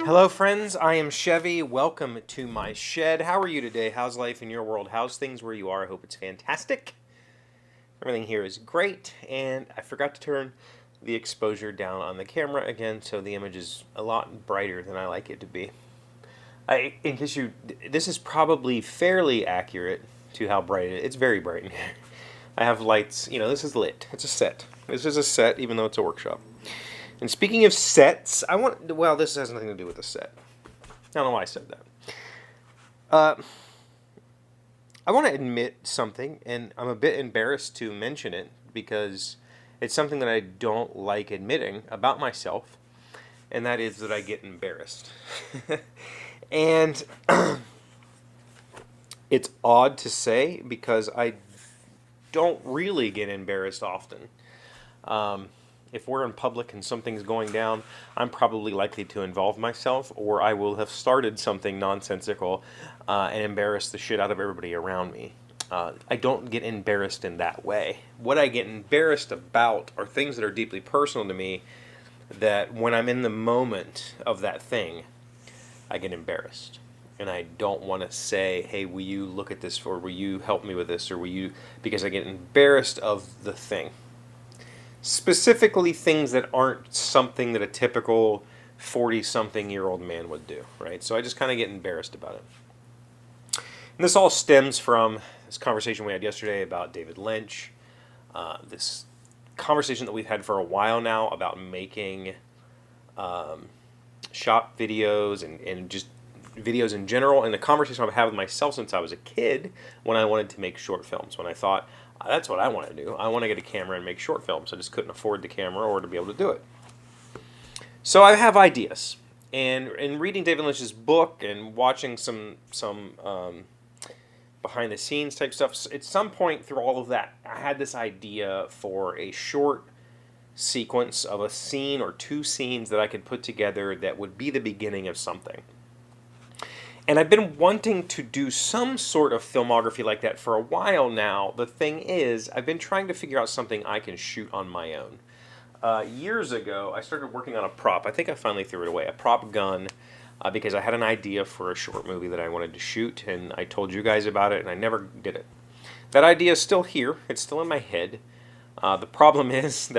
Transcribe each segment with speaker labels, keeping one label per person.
Speaker 1: Hello friends, I am Chevee. Welcome to my shed. How are you today? How's life in your world? How's things where you are? I hope it's fantastic. Everything here is great, and I forgot to turn the exposure down on the camera again, so the image is a lot brighter than I like it to be. This is probably fairly accurate to how bright it is. It's very bright in here. I have lights, this is lit. It's a set. This is a set, even though it's a workshop. And speaking of sets, this has nothing to do with the set. I don't know why I said that. I want to admit something, and I'm a bit embarrassed to mention it because it's something that I don't like admitting about myself, and that is that I get embarrassed. And it's odd to say because I don't really get embarrassed often. If we're in public and something's going down, I'm probably likely to involve myself, or I will have started something nonsensical and embarrass the shit out of everybody around me. I don't get embarrassed in that way. What I get embarrassed about are things that are deeply personal to me that when I'm in the moment of that thing, I get embarrassed. And I don't want to say, hey, will you look at this, or will you help me with this, or will you, because I get embarrassed of the thing. Specifically things that aren't something that a typical 40-something-year-old man would do, right? So I just kind of get embarrassed about it. And this all stems from this conversation we had yesterday about David Lynch, this conversation that we've had for a while now about making shop videos and just videos in general, and the conversation I've had with myself since I was a kid when I wanted to make short films, when I thought, that's what I want to do. I want to get a camera and make short films. I just couldn't afford the camera or to be able to do it. So I have ideas. And in reading David Lynch's book and watching some behind-the-scenes type stuff, at some point through all of that, I had this idea for a short sequence of a scene or two scenes that I could put together that would be the beginning of something. And I've been wanting to do some sort of filmography like that for a while now. The thing is, I've been trying to figure out something I can shoot on my own. Years ago, I started working on a prop. I think I finally threw it away. A prop gun, because I had an idea for a short movie that I wanted to shoot, and I told you guys about it, and I never did it. That idea is still here. It's still in my head. The problem is,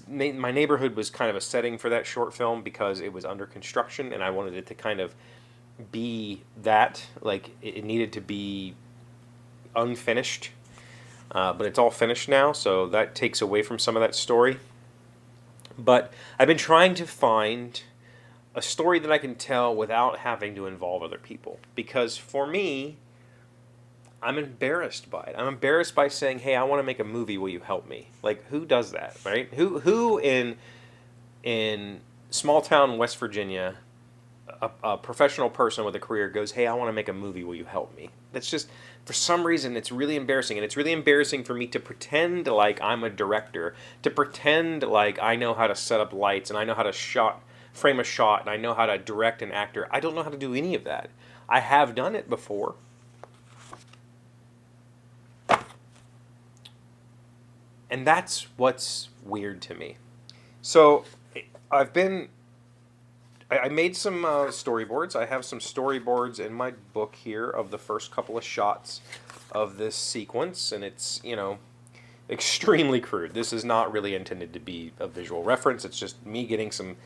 Speaker 1: my neighborhood was kind of a setting for that short film because it was under construction, and I wanted it to kind of be that, like it needed to be unfinished, but it's all finished now, so that takes away from some of that story. But I've been trying to find a story that I can tell without having to involve other people, because for me, I'm embarrassed by it. I'm embarrassed by saying, hey, I want to make a movie, will you help me? Like, who does that, right? Who in small town West Virginia, a professional person with a career goes, hey, I want to make a movie, will you help me? That's just, for some reason, it's really embarrassing. And it's really embarrassing for me to pretend like I'm a director, to pretend like I know how to set up lights, and I know how to frame a shot, and I know how to direct an actor. I don't know how to do any of that. I have done it before. And that's what's weird to me. So I made some storyboards. I have some storyboards in my book here of the first couple of shots of this sequence, and it's, extremely crude. This is not really intended to be a visual reference. It's just me getting some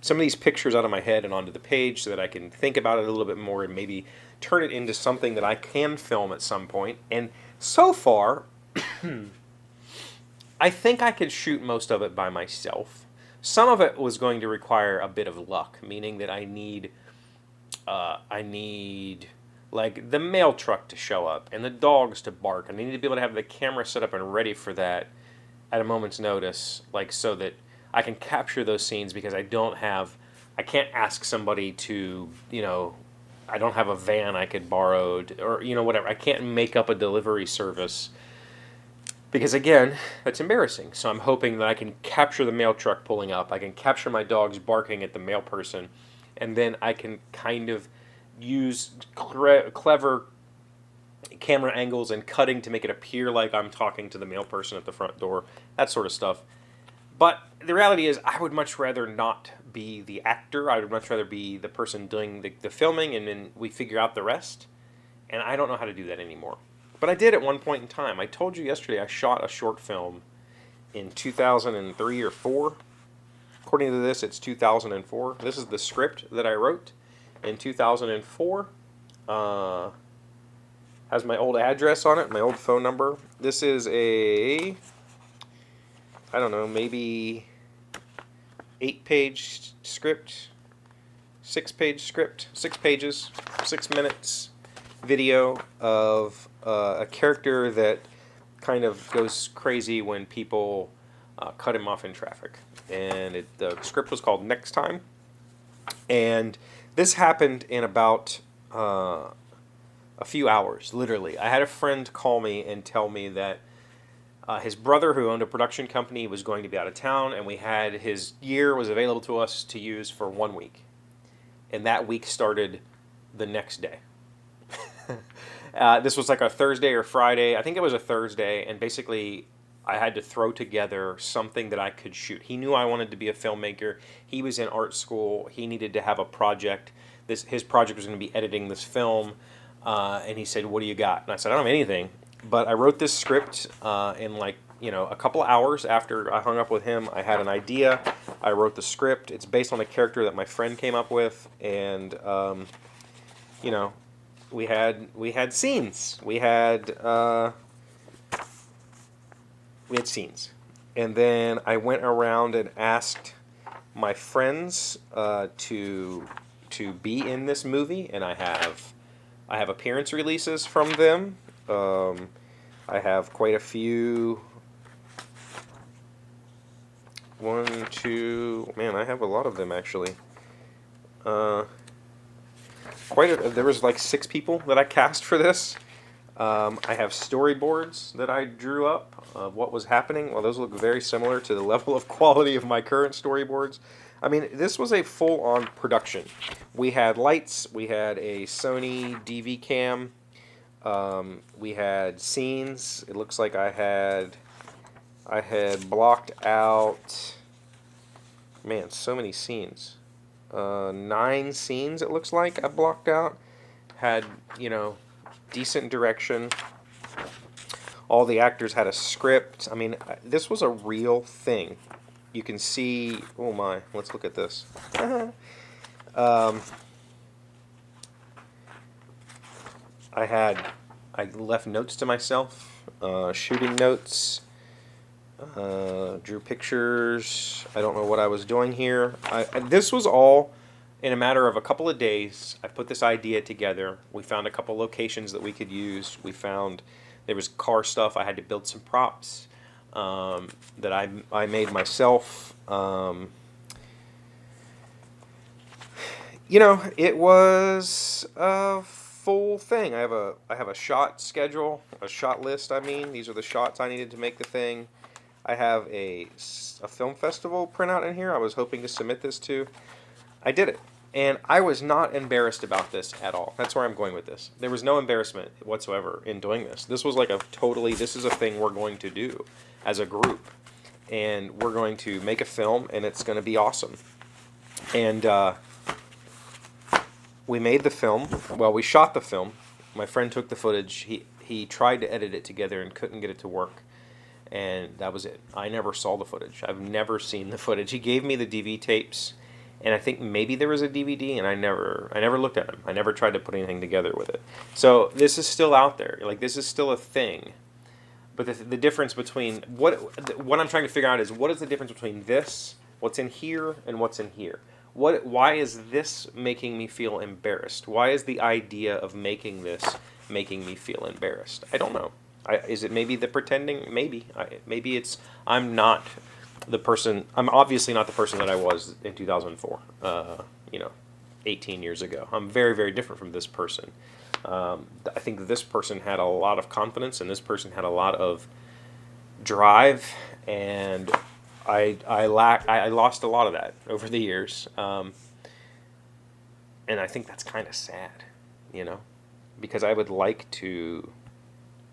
Speaker 1: of these pictures out of my head and onto the page so that I can think about it a little bit more and maybe turn it into something that I can film at some point. And so far, I think I could shoot most of it by myself. Some of it was going to require a bit of luck, meaning that I need like the mail truck to show up and the dogs to bark, and I need to be able to have the camera set up and ready for that at a moment's notice, like so that I can capture those scenes, because I can't ask somebody to, I don't have a van I could borrow, or whatever. I can't make up a delivery service. Because again, that's embarrassing. So I'm hoping that I can capture the mail truck pulling up, I can capture my dogs barking at the mail person, and then I can kind of use clever camera angles and cutting to make it appear like I'm talking to the mail person at the front door, that sort of stuff. But the reality is, I would much rather not be the actor. I would much rather be the person doing the filming, and then we figure out the rest. And I don't know how to do that anymore. But I did at one point in time. I told you yesterday I shot a short film in 2003 or 4. According to this, it's 2004. This is the script that I wrote in 2004. Has my old address on it, my old phone number. This is I don't know, maybe 8-page script, 6-page script, 6 pages, 6 minutes video of a character that kind of goes crazy when people cut him off in traffic. And the script was called Next Time. And this happened in about a few hours, literally. I had a friend call me and tell me that his brother, who owned a production company, was going to be out of town, and his year was available to us to use for 1 week. And that week started the next day. This was like a Thursday or Friday. I think it was a Thursday, and basically I had to throw together something that I could shoot. He knew I wanted to be a filmmaker. He was in art school. He needed to have a project. His project was going to be editing this film. And he said, "What do you got?" And I said, "I don't have anything." But I wrote this script in a couple of hours after I hung up with him. I had an idea. I wrote the script. It's based on a character that my friend came up with, and we had scenes. We had scenes, and then I went around and asked my friends to be in this movie, and I have appearance releases from them. I have quite a few. I have a lot of them actually. There was like 6 people that I cast for this. I have storyboards that I drew up of what was happening. Well, those look very similar to the level of quality of my current storyboards. I mean, this was a full-on production. We had lights, we had a Sony DV cam, we had scenes. It looks like I had blocked out, man, so many scenes. 9 scenes it looks like I blocked out. Had, decent direction. All the actors had a script. I mean, this was a real thing. You can see, oh my, let's look at this. I left notes to myself, shooting notes, drew pictures. I don't know what I was doing here. This was all in a matter of a couple of days. I put this idea together. We found a couple locations that we could use. We found there was car stuff. I had to build some props that I made myself. It was a full thing. I have a shot schedule, a shot list. These are the shots I needed to make the thing. I have a film festival printout in here. I was hoping to submit this to. I did it. And I was not embarrassed about this at all. That's where I'm going with this. There was no embarrassment whatsoever in doing this. This was like this is a thing we're going to do as a group. And we're going to make a film, and it's going to be awesome. And we made the film. Well, we shot the film. My friend took the footage. He tried to edit it together and couldn't get it to work. And that was it. I never saw the footage. I've never seen the footage. He gave me the DV tapes, and I think maybe there was a DVD, and I never looked at them. I never tried to put anything together with it. So this is still out there. Like, this is still a thing. But the difference between what I'm trying to figure out is, what is the difference between this, what's in here, and what's in here? Why is this making me feel embarrassed? Why is the idea of making this making me feel embarrassed? I don't know. Is it maybe the pretending? Maybe. Maybe it's I'm not the person. I'm obviously not the person that I was in 2004. 18 years ago. I'm very, very different from this person. I think this person had a lot of confidence, and this person had a lot of drive, and I lost a lot of that over the years, and I think that's kind of sad, because I would like to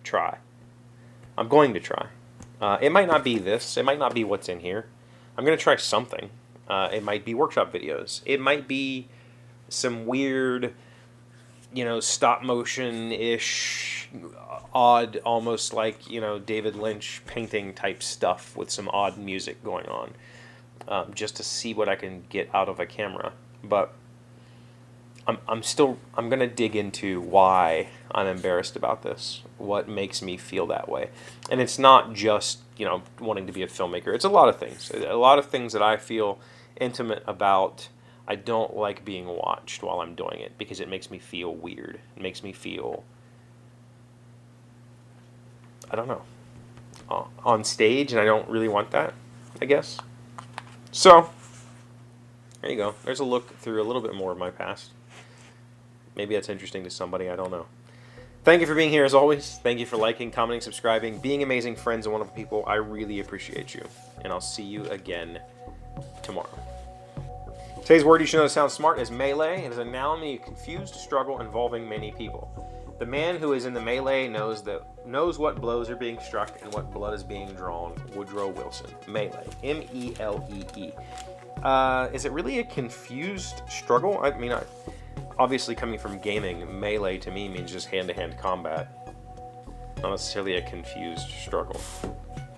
Speaker 1: try. I'm going to try. It might not be this. It might not be what's in here. I'm going to try something. It might be workshop videos. It might be some weird, stop motion-ish, odd, almost like, David Lynch painting type stuff with some odd music going on, just to see what I can get out of a camera. But I'm going to dig into why I'm embarrassed about this, what makes me feel that way. And it's not just, wanting to be a filmmaker. It's a lot of things. A lot of things that I feel intimate about. I don't like being watched while I'm doing it because it makes me feel weird. It makes me feel, I don't know, on stage, and I don't really want that, I guess. So, there you go. There's a look through a little bit more of my past. Maybe that's interesting to somebody, I don't know. Thank you for being here as always. Thank you for liking, commenting, subscribing, being amazing friends and wonderful people. I really appreciate you. And I'll see you again tomorrow. Today's word you should know that sounds smart is melee. It is a noun meaning confused struggle involving many people. The man who is in the melee knows what blows are being struck and what blood is being drawn. Woodrow Wilson. Melee. M-E-L-E-E. Is it really a confused struggle? I mean, obviously coming from gaming, melee to me means just hand-to-hand combat. Not necessarily a confused struggle.